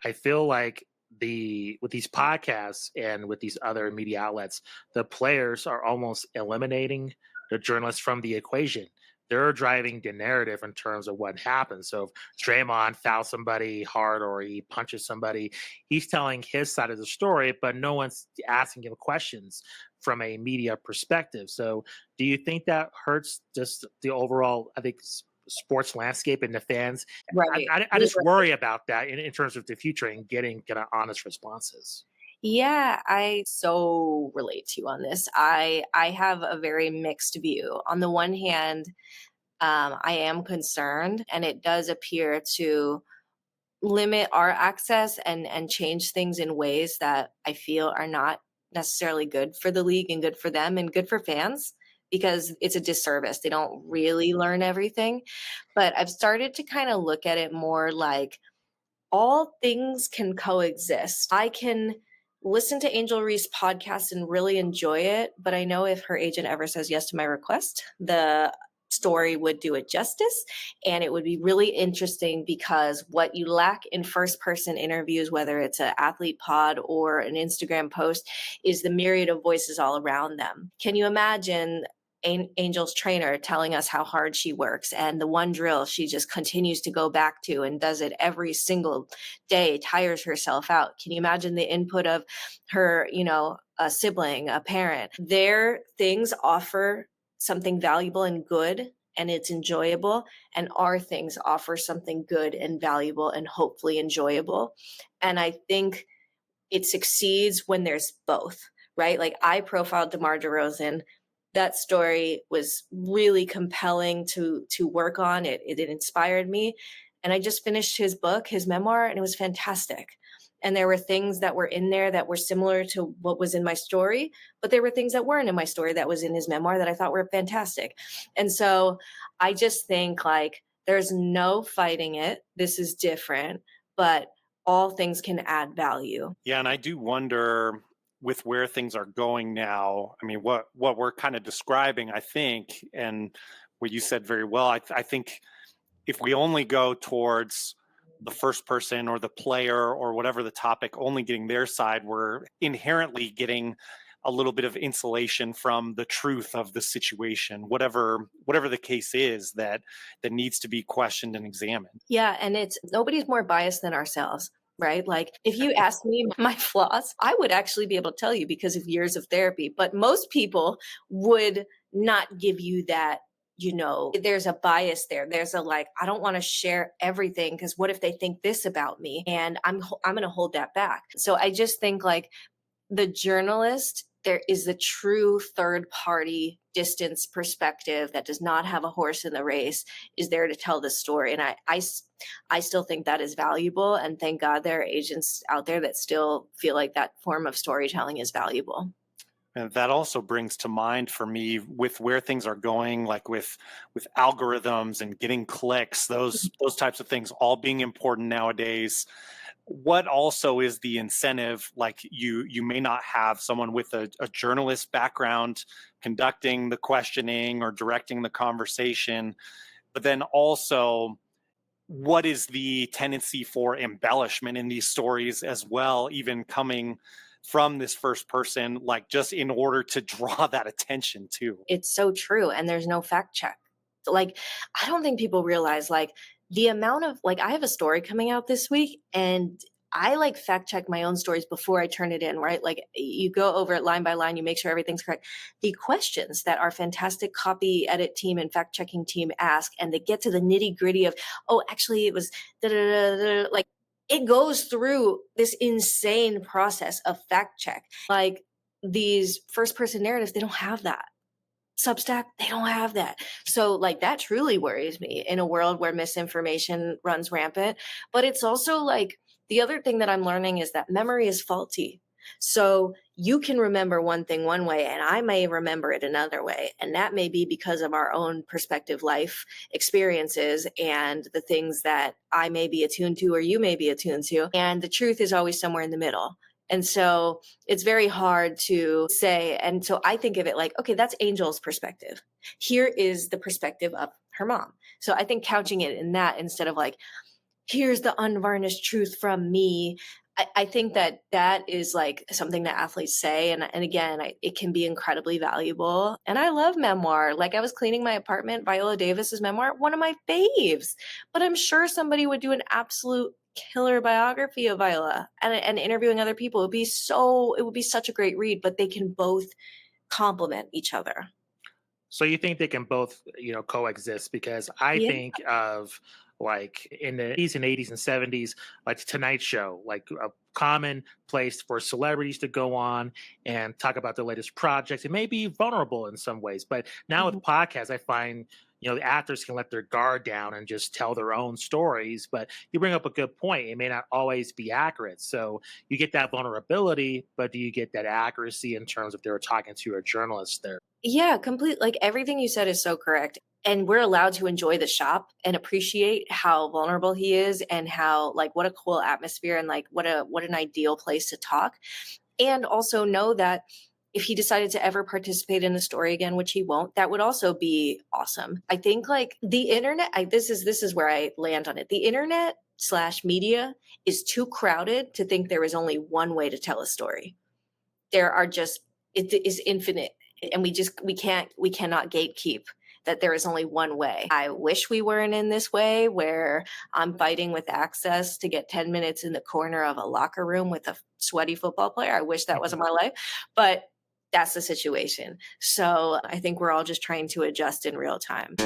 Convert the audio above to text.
I feel like with these podcasts and with these other media outlets, the players are almost eliminating the journalists from the equation. They're driving the narrative in terms of what happens. So if Draymond fouls somebody hard or he punches somebody, he's telling his side of the story, but no one's asking him questions from a media perspective. So do you think that hurts just the overall, I think, sports landscape and the fans? Right. I just worry about that in terms of the future and getting kind of honest responses. Yeah, I so relate to you on this. I have a very mixed view. On the one hand, I am concerned, and it does appear to limit our access and change things in ways that I feel are not necessarily good for the league and good for them and good for fans because it's a disservice. They don't really learn everything. But I've started to kind of look at it more like all things can coexist. I can listen to Angel Reese podcast and really enjoy it, but I know if her agent ever says yes to my request, the story would do it justice, and it would be really interesting because what you lack in first person interviews, whether it's an athlete pod or an Instagram post, is the myriad of voices all around them. Can you imagine Angel's trainer telling us how hard she works and the one drill she just continues to go back to and does it every single day, tires herself out? Can you imagine the input of her, a sibling, a parent? Their things offer something valuable and good, and it's enjoyable, and our things offer something good and valuable and hopefully enjoyable. And I think it succeeds when there's both, right? Like I profiled DeMar DeRozan. That story was really compelling to work on. It inspired me. And I just finished his book, his memoir, and it was fantastic. And there were things that were in there that were similar to what was in my story, but there were things that weren't in my story that was in his memoir that I thought were fantastic. And so I just think like there's no fighting it. This is different, but all things can add value. Yeah, and I do wonder with where things are going now. I mean, what we're kind of describing, I think, and what you said very well. I think if we only go towards the first person or the player or whatever the topic, only getting their side, we're inherently getting a little bit of insulation from the truth of the situation, whatever the case is that needs to be questioned and examined. Yeah, and it's nobody's more biased than ourselves, right? Like if you ask me my flaws, I would actually be able to tell you because of years of therapy, but most people would not give you that. There's a bias there. There's a like, I don't want to share everything because what if they think this about me? And I'm going to hold that back. So I just think like the journalist, there is the true third party distance perspective that does not have a horse in the race, is there to tell the story. And I still think that is valuable. And thank God there are agents out there that still feel like that form of storytelling is valuable. And that also brings to mind for me with where things are going, like with algorithms and getting clicks, those types of things all being important nowadays. What also is the incentive? Like you may not have someone with a journalist background conducting the questioning or directing the conversation, but then also what is the tendency for embellishment in these stories as well, even coming from this first person, like just in order to draw that attention too. It's so true. And there's no fact check. Like, I don't think people realize like the amount of like, I have a story coming out this week and I like fact check my own stories before I turn it in, right? Like you go over it line by line, you make sure everything's correct. The questions that our fantastic copy edit team and fact checking team ask, and they get to the nitty gritty of, oh, actually it was like, it goes through this insane process of fact check. Like these first person narratives, they don't have that. Substack, they don't have that. So like that truly worries me in a world where misinformation runs rampant. But it's also like the other thing that I'm learning is that memory is faulty. So you can remember one thing one way and I may remember it another way. And that may be because of our own perspective life experiences and the things that I may be attuned to or you may be attuned to. And the truth is always somewhere in the middle. And so it's very hard to say. And so I think of it like, okay, that's Angel's perspective. Here is the perspective of her mom. So I think couching it in that instead of like, here's the unvarnished truth from me. I think that that is like something that athletes say. And again, it can be incredibly valuable. And I love memoir. Like I was cleaning my apartment, Viola Davis's memoir, one of my faves. But I'm sure somebody would do an absolute killer biography of Viola, and interviewing other people it would be such a great read, but they can both complement each other. So you think they can both, coexist? Because I Yeah. think of like in the 80s and 80s and 70s, like the Tonight Show, like a common place for celebrities to go on and talk about their latest projects. It may be vulnerable in some ways, but now with Mhm. podcasts, I find the actors can let their guard down and just tell their own stories. But you bring up a good point. It may not always be accurate. So you get that vulnerability, but do you get that accuracy in terms of they're talking to a journalist there? Yeah, complete. Like everything you said is so correct. And we're allowed to enjoy the shop and appreciate how vulnerable he is, and how like what a cool atmosphere, and like what an ideal place to talk. And also know that if he decided to ever participate in the story again, which he won't, that would also be awesome. I think like the internet, this is where I land on it. The internet slash media is too crowded to think there is only one way to tell a story. There are just, it is infinite, and we cannot gatekeep that there is only one way. I wish we weren't in this way where I'm fighting with access to get 10 minutes in the corner of a locker room with a sweaty football player. I wish that wasn't my life, but that's the situation. So I think we're all just trying to adjust in real time.